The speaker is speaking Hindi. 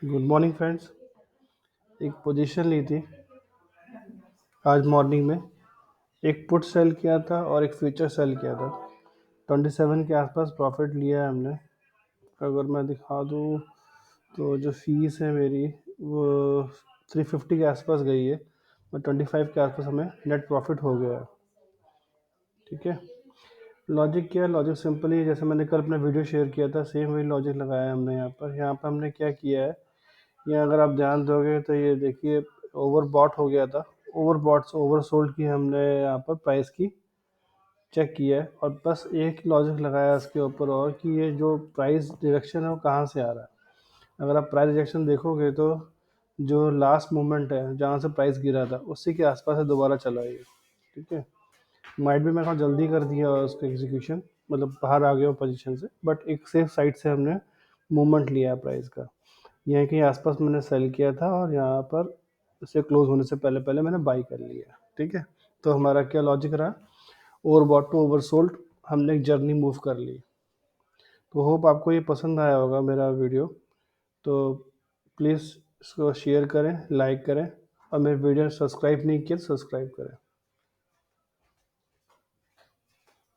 Good morning friends. एक पोजीशन ली थी आज मॉर्निंग में। एक पुट सेल किया था और एक फ्यूचर सेल किया था। 27 के आसपास प्रॉफिट लिया है हमने। अगर मैं दिखा दूँ तो जो फीस है मेरी वो 350 के आसपास गई है और 25 के आसपास हमें नेट प्रॉफिट हो गया है। ठीक है। लॉजिक क्या है? लॉजिक सिंपल ही है, जैसे मैंने कल अपना वीडियो शेयर किया था सेम वही लॉजिक लगाया है हमने यहाँ पर हमने क्या किया है। ये अगर आप ध्यान दोगे तो ये देखिए ओवर बॉट हो गया था। ओवर बॉट से ओवर सोल्ड की हमने यहाँ पर प्राइस की चेक किया है और बस एक लॉजिक लगाया इसके ऊपर और कि ये जो प्राइस डिरेक्शन है वो कहाँ से आ रहा है। अगर आप प्राइस डिरेक्शन देखोगे तो जो लास्ट मोमेंट है जहाँ से प्राइस गिरा था उसी के आसपास है दोबारा चला ये। ठीक है। माइट भी मैं थोड़ा जल्दी कर दिया उसका एग्जीक्यूशन, मतलब बाहर आ गया पोजीशन से, बट एक सेफ साइड से हमने मूवमेंट लिया है प्राइस का। यहाँ के आसपास मैंने सेल किया था और यहाँ पर इसे क्लोज होने से पहले पहले मैंने बाई कर लिया। ठीक है। तो हमारा क्या लॉजिक रहा? Overbought to oversold, हमने एक जर्नी मूव कर ली। तो होप आपको ये पसंद आया होगा मेरा वीडियो। तो प्लीज़ इसको शेयर करें, लाइक करें और मेरे वीडियो सब्सक्राइब नहीं किया तो सब्सक्राइब करें।